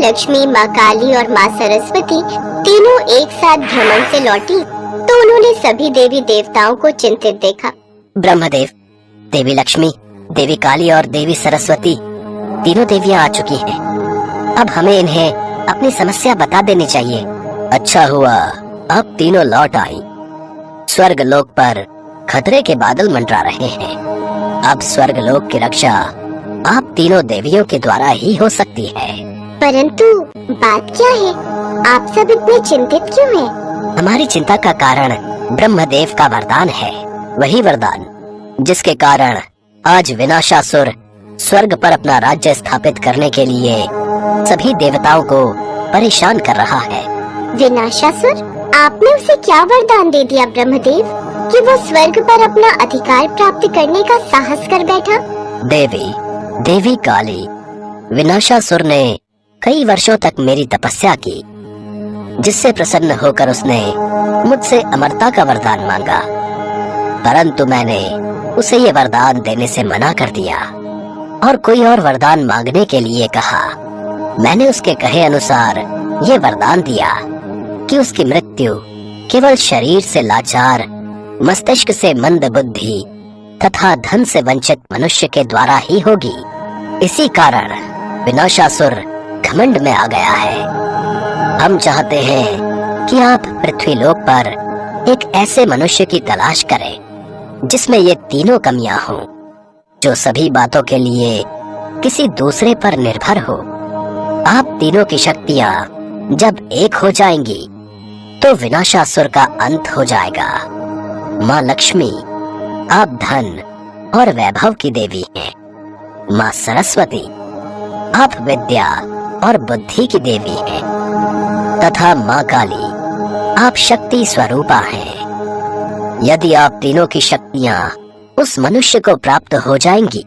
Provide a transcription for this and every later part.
लक्ष्मी, माँ काली और माँ सरस्वती तीनों एक साथ भ्रमण से लौटी तो उन्होंने सभी देवी देवताओं को चिंतित देखा। ब्रह्मदेव, देवी लक्ष्मी, देवी काली और देवी सरस्वती तीनों देवियां आ चुकी हैं। अब हमें इन्हें अपनी समस्या बता देनी चाहिए। अच्छा हुआ अब तीनों लौट आई। स्वर्ग लोक पर खतरे के बादल मंडरा रहे हैं। अब स्वर्ग लोक की रक्षा आप तीनों देवियों के द्वारा ही हो सकती है। परंतु बात क्या है? आप सब इतने चिंतित क्यों हैं? हमारी चिंता का कारण ब्रह्मदेव का वरदान है। वही वरदान जिसके कारण आज विनाशासुर स्वर्ग पर अपना राज्य स्थापित करने के लिए सभी देवताओं को परेशान कर रहा है। विनाशासुर? आपने उसे क्या वरदान दे दिया ब्रह्मदेव कि वो स्वर्ग पर अपना अधिकार प्राप्त करने का साहस कर बैठा? देवी काली, विनाशासुर ने कई वर्षों तक मेरी तपस्या की, जिससे प्रसन्न होकर उसने मुझसे अमरता का वरदान मांगा। परंतु मैंने उसे ये वरदान देने से मना कर दिया और कोई और वरदान मांगने के लिए कहा। मैंने उसके कहे अनुसार ये वरदान दिया कि उसकी मृत्यु केवल शरीर से लाचार, मस्तिष्क से मंद बुद्धि तथा धन से वंचित मनुष्य के द्वारा ही होगी। इसी कारण विनाशासुर घमंड में आ गया है। हम चाहते हैं कि आप पृथ्वीलोक पर एक ऐसे मनुष्य की तलाश करें जिसमें ये तीनों कमियां हों, जो सभी बातों के लिए किसी दूसरे पर निर्भर हो। आप तीनों की शक्तियां जब एक हो जाएंगी तो विनाशासुर का अंत हो जाएगा। माँ लक्ष्मी, आप धन और वैभव की देवी हैं। माँ सरस्वती, आप विद्या और बुद्धि की देवी हैं। तथा माँ काली, आप शक्ति स्वरूपा हैं। यदि आप तीनों की शक्तियां उस मनुष्य को प्राप्त हो जाएंगी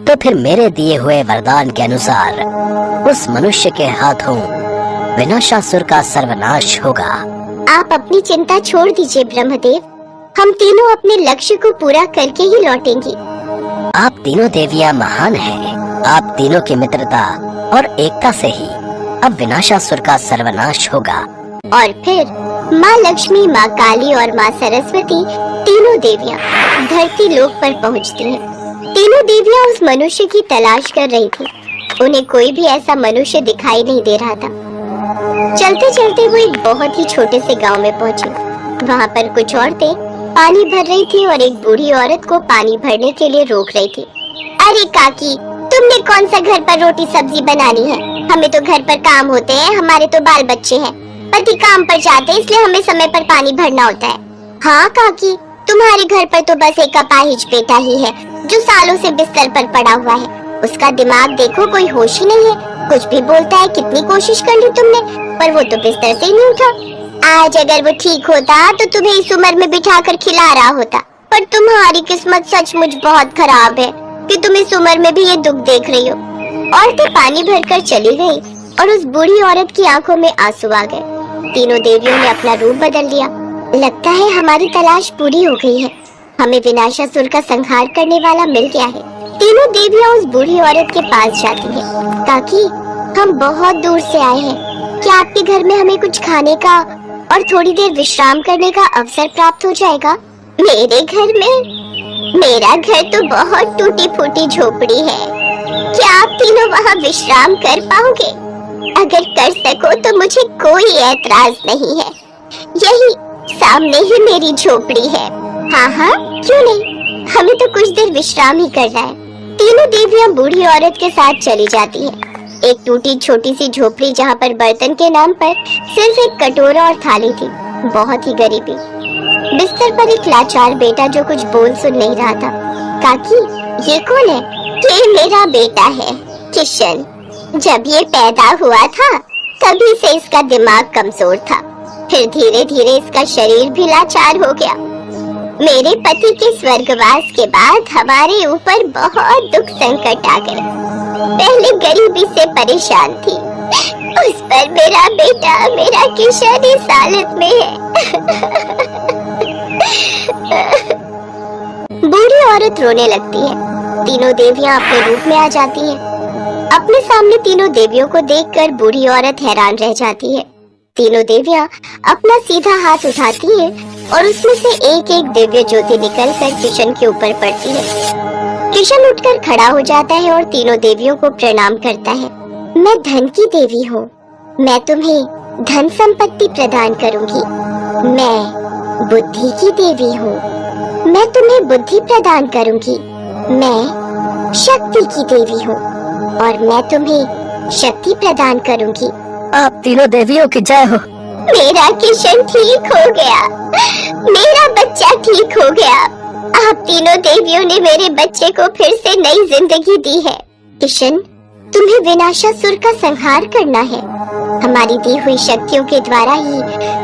तो फिर मेरे दिए हुए वरदान के अनुसार उस मनुष्य के हाथों विनाशासुर का सर्वनाश होगा। आप अपनी चिंता छोड़ दीजिए ब्रह्मदेव, हम तीनों अपने लक्ष्य को पूरा करके ही लौटेंगे। आप तीनों देवियां महान हैं। आप तीनों की मित्रता और एकता से ही अब विनाशासुर का सर्वनाश होगा। और फिर माँ लक्ष्मी, माँ काली और माँ सरस्वती तीनों देवियां धरती लोक पर पहुँचती हैं। तीनों देवियां उस मनुष्य की तलाश कर रही थी। उन्हें कोई भी ऐसा मनुष्य दिखाई नहीं दे रहा था। चलते चलते वो एक बहुत ही छोटे से गांव में पहुंची। वहाँ पर कुछ औरतें पानी भर रही थी और एक बूढ़ी औरत को पानी भरने के लिए रोक रही थी। अरे काकी, तुमने कौन सा घर पर रोटी सब्जी बनानी है? हमें तो घर पर काम होते हैं, हमारे तो बाल बच्चे हैं। पति काम पर जाते हैं, इसलिए हमें समय पर पानी भरना होता है। हाँ काकी, तुम्हारे घर पर तो बस एक अपाहिज बेटा ही है जो सालों से बिस्तर पर पड़ा हुआ है। उसका दिमाग देखो, कोई होश ही नहीं है। कुछ भी बोलता है। कितनी कोशिश कर ली तुमने, पर वो तो बिस्तर से ही नहीं उठा। आज अगर वो ठीक होता तो तुम्हें इस उम्र में बिठाकर खिला रहा होता। पर तुम्हारी किस्मत सचमुच बहुत खराब है कि तुम इस उम्र में भी ये दुख देख रही हो। औरतें पानी भरकर चली गई और उस बूढ़ी औरत की आंखों में आंसू आ गए। तीनों देवियों ने अपना रूप बदल लिया। लगता है हमारी तलाश पूरी हो गई है। हमें विनाशासुर का संहार करने वाला मिल गया है। तीनों देवियां उस बूढ़ी औरत के पास जाती हैं। काकी, हम बहुत दूर से आए हैं। क्या आपके घर में हमें कुछ खाने का और थोड़ी देर विश्राम करने का अवसर प्राप्त हो जाएगा? मेरे घर में? मेरा घर तो बहुत टूटी फूटी झोपड़ी है। क्या आप तीनों वहाँ विश्राम कर पाओगे? अगर कर सको तो मुझे कोई ऐतराज नहीं है। यही सामने ही मेरी झोपड़ी है। हाँ हाँ, क्यों नहीं, हमें तो कुछ देर विश्राम ही करना है। तीनों देवियां बूढ़ी औरत के साथ चली जाती हैं। एक टूटी छोटी सी झोपड़ी जहाँ पर बर्तन के नाम पर सिर्फ एक कटोरा और थाली थी। बहुत ही गरीबी। बिस्तर पर एक लाचार बेटा जो कुछ बोल सुन नहीं रहा था। काकी, ये कौन है? ये मेरा बेटा है, किशन। जब ये पैदा हुआ था तभी से इसका दिमाग कमजोर था। फिर धीरे धीरे इसका शरीर भी लाचार हो गया। मेरे पति के स्वर्गवास के बाद हमारे ऊपर बहुत दुख संकट आ गए। पहले गरीबी से परेशान थी, उस पर मेरा बेटा, मेरा किशन इस हालत में है। बूढ़ी औरत रोने लगती है। तीनों देवियां अपने रूप में आ जाती हैं। अपने सामने तीनों देवियों को देखकर बूढ़ी औरत हैरान रह जाती है। तीनों देवियां अपना सीधा हाथ उठाती है और उसमें से एक एक दिव्य ज्योति निकलकर किशन के ऊपर पड़ती है। किशन उठकर खड़ा हो जाता है और तीनों देवियों को प्रणाम करता है। मैं धन की देवी हूँ, मैं तुम्हें धन संपत्ति प्रदान करूंगी। मैं बुद्धि की देवी हूँ, मैं तुम्हें बुद्धि प्रदान करूंगी। मैं शक्ति की देवी हूँ और मैं तुम्हें शक्ति प्रदान करूंगी। आप तीनों देवियों की जय हो। मेरा किशन ठीक हो गया, मेरा बच्चा ठीक हो गया। आप तीनों देवियों ने मेरे बच्चे को फिर से नई जिंदगी दी है। किशन, तुम्हें विनाशासुर का संहार करना है। हमारी दी हुई शक्तियों के द्वारा ही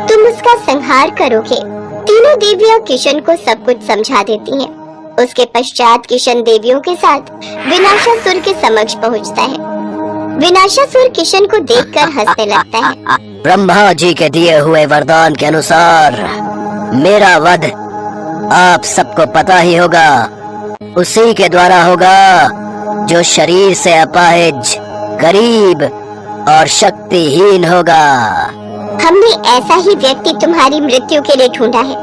तुम उसका संहार करोगे। तीनों देवियां किशन को सब कुछ समझा देती हैं। उसके पश्चात किशन देवियों के साथ विनाशासुर के समक्ष पहुंचता है। विनाशासुर किशन को देखकर हंसने लगता है। ब्रह्मा जी के दिए हुए वरदान के अनुसार मेरा वध आप सबको पता ही होगा, उसी के द्वारा होगा जो शरीर से अपाहिज, गरीब और शक्तिहीन होगा। हमने ऐसा ही व्यक्ति तुम्हारी मृत्यु के लिए ढूंढा है।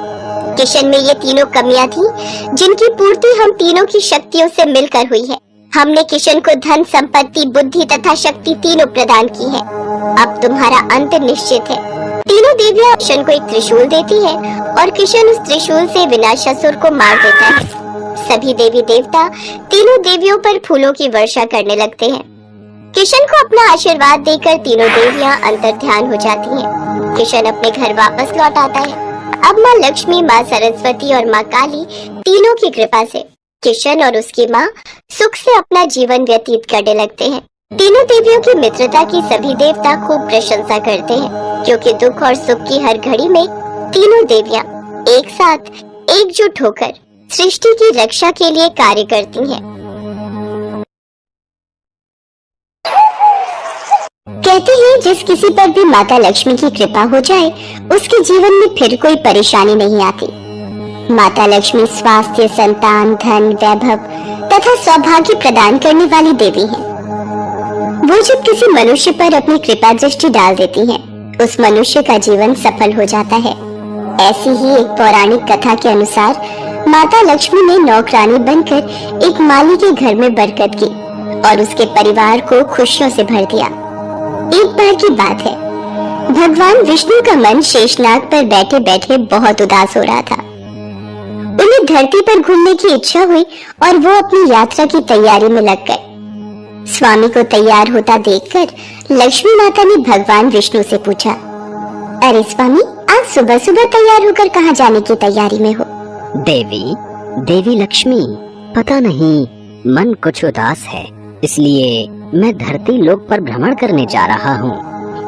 किशन में ये तीनों कमियां थी जिनकी पूर्ति हम तीनों की शक्तियों से मिलकर हुई है। हमने किशन को धन, संपत्ति, बुद्धि तथा शक्ति तीनों प्रदान की है। अब तुम्हारा अंत निश्चित है। तीनों देवियां किशन को एक त्रिशूल देती है और किशन उस त्रिशूल से विनाशासुर को मार देता है। सभी देवी देवता तीनों देवियों पर फूलों की वर्षा करने लगते हैं। किशन को अपना आशीर्वाद देकर तीनों देवियां अंतर्ध्यान हो जाती हैं। किशन अपने घर वापस लौट आता है। अब माँ लक्ष्मी, माँ सरस्वती और माँ काली तीनों की कृपा से किशन और उसकी माँ सुख से अपना जीवन व्यतीत करने लगते हैं। तीनों देवियों की मित्रता की सभी देवता खूब प्रशंसा करते हैं, क्योंकि दुख और सुख की हर घड़ी में तीनों देवियां एक साथ एकजुट होकर सृष्टि की रक्षा के लिए कार्य करती हैं। कहते हैं जिस किसी पर भी माता लक्ष्मी की कृपा हो जाए, उसके जीवन में फिर कोई परेशानी नहीं आती। माता लक्ष्मी स्वास्थ्य, संतान, धन, वैभव तथा सौभाग्य प्रदान करने वाली देवी हैं। वो जब किसी मनुष्य पर अपनी कृपा दृष्टि डाल देती हैं, उस मनुष्य का जीवन सफल हो जाता है। ऐसी ही एक पौराणिक कथा के अनुसार माता लक्ष्मी ने नौकरानी बनकर एक माली के घर में बरकत की और उसके परिवार को खुशियों से भर दिया। एक बार की बात है, भगवान विष्णु का मन शेषनाग पर बैठे बैठे बहुत उदास हो रहा था। उन्हें धरती पर घूमने की इच्छा हुई और वो अपनी यात्रा की तैयारी में लग गए। स्वामी को तैयार होता देखकर लक्ष्मी माता ने भगवान विष्णु से पूछा, अरे स्वामी, आज सुबह सुबह तैयार होकर कहाँ जाने की तैयारी में हो? देवी लक्ष्मी, पता नहीं मन कुछ उदास है, इसलिए मैं धरती लोक पर भ्रमण करने जा रहा हूँ।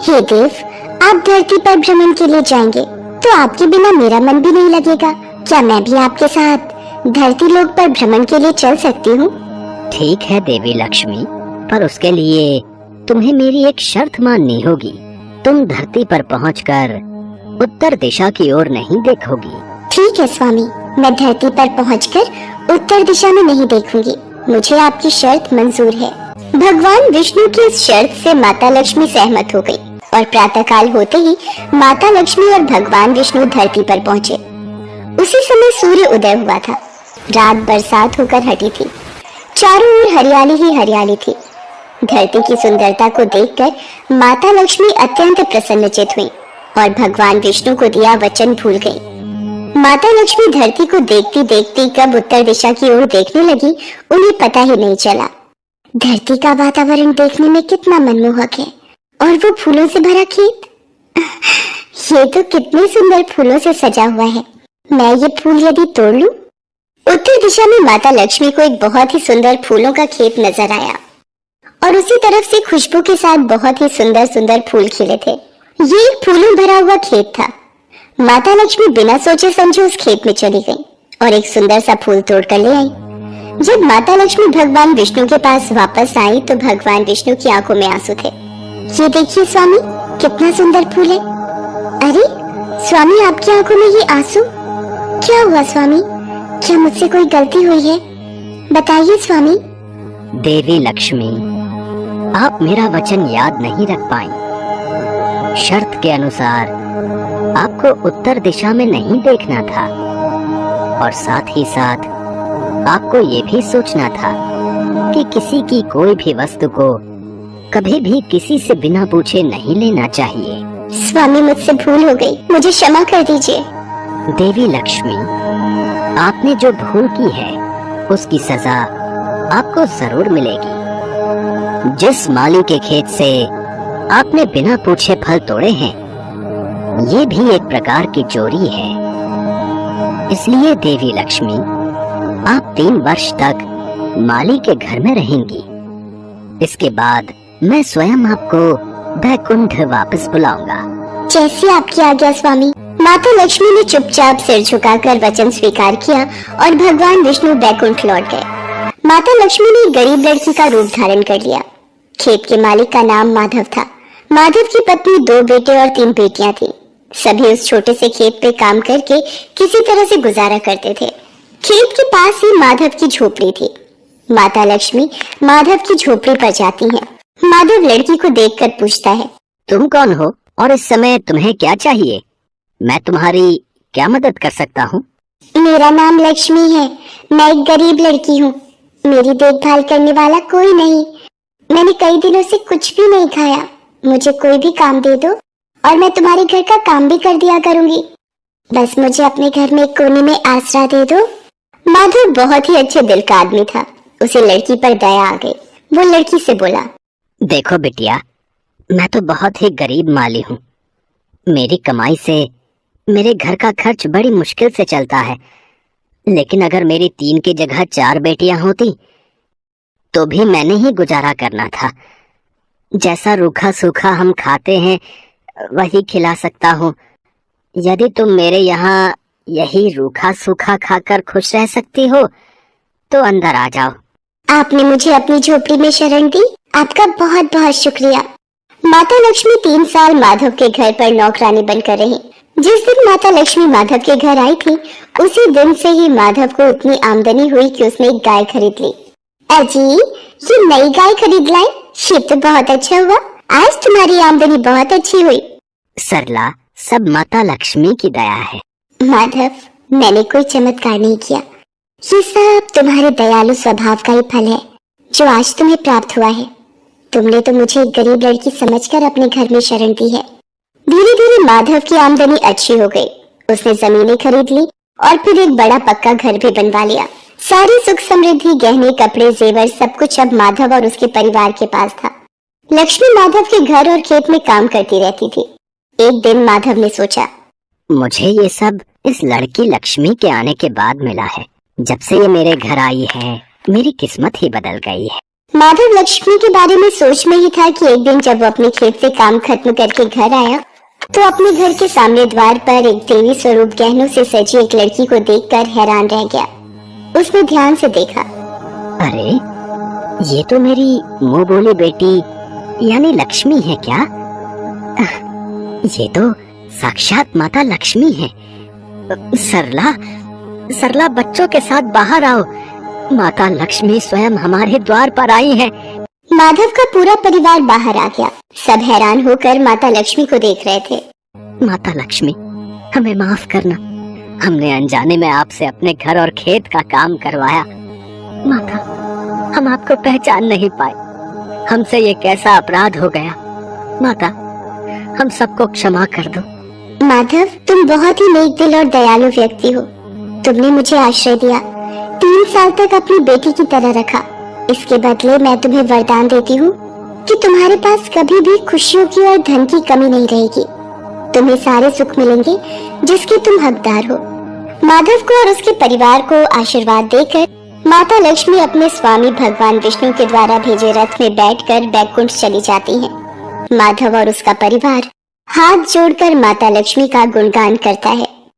हे देव, आप धरती पर भ्रमण के लिए जाएंगे तो आपके बिना मेरा मन भी नहीं लगेगा। क्या मैं भी आपके साथ धरती लोक पर भ्रमण के लिए चल सकती हूँ? ठीक है देवी लक्ष्मी, पर उसके लिए तुम्हें मेरी एक शर्त माननी होगी। तुम धरती पर पहुंचकर उत्तर दिशा की ओर नहीं देखोगी। ठीक है स्वामी, मैं धरती पर पहुंचकर उत्तर दिशा में नहीं देखूंगी। मुझे आपकी शर्त मंजूर है। भगवान विष्णु की इस शर्त से माता लक्ष्मी सहमत हो गई और प्रातःकाल होते ही माता लक्ष्मी और भगवान विष्णु धरती पर पहुँचे। उसी समय सूर्य उदय हुआ था। रात बरसात होकर हटी थी। चारों ओर हरियाली ही हरियाली थी। धरती की सुंदरता को देखकर माता लक्ष्मी अत्यंत प्रसन्नचित हुई और भगवान विष्णु को दिया वचन भूल गई। माता लक्ष्मी धरती को देखती देखती कब उत्तर दिशा की ओर देखने लगी, उन्हें पता ही नहीं चला। धरती का वातावरण देखने में कितना मनमोहक है और वो फूलों से भरा खेत। ये तो कितने सुंदर फूलों से सजा हुआ है। मैं ये फूल यदि तोड़ लूं? उत्तर दिशा में माता लक्ष्मी को एक बहुत ही सुंदर फूलों का खेत नजर आया और उसी तरफ से खुशबू के साथ बहुत ही सुंदर सुंदर फूल खिले थे। ये एक फूलों भरा हुआ खेत था। माता लक्ष्मी बिना सोचे समझे उस खेत में चली गई और एक सुंदर सा फूल तोड़कर ले आई। जब माता लक्ष्मी भगवान विष्णु के पास वापस आई तो भगवान विष्णु की आंखों में आंसू थे। ये देखिए स्वामी, कितना सुंदर फूल है। अरे स्वामी, आपकी आंखों में ये आंसू क्या हुआ? स्वामी, क्या मुझसे कोई गलती हुई है? बताइए स्वामी। देवी लक्ष्मी, आप मेरा वचन याद नहीं रख पाई। शर्त के अनुसार आपको उत्तर दिशा में नहीं देखना था और साथ ही साथ आपको ये भी सोचना था कि किसी की कोई भी वस्तु को कभी भी किसी से बिना पूछे नहीं लेना चाहिए। स्वामी मुझसे भूल हो गई, मुझे क्षमा कर दीजिए। देवी लक्ष्मी, आपने जो भूल की है उसकी सजा आपको जरूर मिलेगी। जिस माली के खेत से आपने बिना पूछे फल तोड़े हैं, ये भी एक प्रकार की चोरी है। इसलिए देवी लक्ष्मी, आप 3 वर्ष तक माली के घर में रहेंगी। इसके बाद मैं स्वयं आपको बैकुंठ वापस बुलाऊंगा। जैसी आपकी आज्ञा स्वामी। माता लक्ष्मी ने चुपचाप सिर झुकाकर वचन स्वीकार किया और भगवान विष्णु बैकुंठ लौट गए। माता लक्ष्मी ने एक गरीब लड़की का रूप धारण कर लिया। खेत के मालिक का नाम माधव था। माधव की पत्नी 2 बेटे और 3 बेटियां थी। सभी उस छोटे से खेत पे काम करके किसी तरह से गुजारा करते थे। खेत के पास ही माधव की झोपड़ी थी। माता लक्ष्मी माधव की झोपड़ी पर जाती हैं। माधव लड़की को देखकर पूछता है, तुम कौन हो और इस समय तुम्हें क्या चाहिए? मैं तुम्हारी क्या मदद कर सकता हूँ? मेरा नाम लक्ष्मी है। मैं एक गरीब लड़की हूँ। मेरी देखभाल करने वाला कोई नहीं। मैंने कई दिनों से कुछ भी नहीं खाया। मुझे कोई भी काम दे दो और मैं तुम्हारे घर का काम भी कर दिया करूंगी। बस मुझे अपने घर में एक कोने में आसरा दे दो। माधव बहुत ही अच्छे दिल का आदमी था। उसे लड़की पर दया आ गई। वो लड़की से बोला, देखो बिटिया, मैं तो बहुत ही गरीब माली हूँ। मेरी कमाई से मेरे घर का खर्च बड़ी मुश्किल से चलता है। लेकिन अगर मेरी 3 की जगह 4 बेटियां होती तो भी मैंने ही गुजारा करना था। जैसा रूखा सूखा हम खाते हैं वही खिला सकता हूँ। यदि तुम मेरे यहाँ यही रूखा सूखा खाकर खुश रह सकती हो तो अंदर आ जाओ। आपने मुझे अपनी झोपड़ी में शरण दी। आपका बहुत बहुत शुक्रिया। माता लक्ष्मी 3 साल माधव के घर पर नौकरानी बनकर रही। जिस दिन माता लक्ष्मी माधव के घर आई थी, उसी दिन से ही माधव को इतनी आमदनी हुई कि उसने एक गाय खरीद ली। अजी, ये नई गाय खरीद लाई, ये तो बहुत अच्छा हुआ। आज तुम्हारी आमदनी बहुत अच्छी हुई। सरला, सब माता लक्ष्मी की दया है। माधव, मैंने कोई चमत्कार नहीं किया। ये सब तुम्हारे दयालु स्वभाव का ही फल है जो आज तुम्हें प्राप्त हुआ है। तुमने तो मुझे एक गरीब लड़की समझकर अपने घर में शरण दी है। धीरे धीरे माधव की आमदनी अच्छी हो गई। उसने जमीनें खरीद ली और फिर एक बड़ा पक्का घर भी बनवा लिया। सारी सुख समृद्धि, गहने, कपड़े, जेवर सब कुछ अब माधव और उसके परिवार के पास था। लक्ष्मी माधव के घर और खेत में काम करती रहती थी। एक दिन माधव ने सोचा, मुझे ये सब इस लड़की लक्ष्मी के आने के बाद मिला है। जब से ये मेरे घर आई है, मेरी किस्मत ही बदल गई है। माधव लक्ष्मी के बारे में सोच में ही था कि एक दिन जब वो अपने खेत से काम खत्म करके घर आया तो अपने घर के सामने द्वार पर एक देवी स्वरूप गहनों से सजी एक लड़की को देखकर हैरान रह गया। उसने ध्यान से देखा। अरे, ये तो मेरी मुंह बोली बेटी यानी लक्ष्मी है क्या? ये तो साक्षात माता लक्ष्मी है। सरला, सरला, बच्चों के साथ बाहर आओ। माता लक्ष्मी स्वयं हमारे द्वार पर आई है। माधव का पूरा परिवार बाहर आ गया। सब हैरान होकर माता लक्ष्मी को देख रहे थे। माता लक्ष्मी, हमें माफ करना। हमने अनजाने में आपसे अपने घर और खेत का काम करवाया। माता, हम आपको पहचान नहीं पाए। हमसे ये कैसा अपराध हो गया। माता, हम सबको क्षमा कर दो। माधव, तुम बहुत ही नेक दिल और दयालु व्यक्ति हो। तुमने मुझे आश्रय दिया, 3 साल तक अपनी बेटी की तरह रखा। इसके बदले मैं तुम्हें वरदान देती हूँ कि तुम्हारे पास कभी भी खुशियों की और धन की कमी नहीं रहेगी। तुम्हें सारे सुख मिलेंगे जिसके तुम हकदार हो। माधव को और उसके परिवार को आशीर्वाद देकर माता लक्ष्मी अपने स्वामी भगवान विष्णु के द्वारा भेजे रथ में बैठकर बैकुंठ चली जाती हैं। माधव और उसका परिवार हाथ जोड़कर माता लक्ष्मी का गुणगान करता है।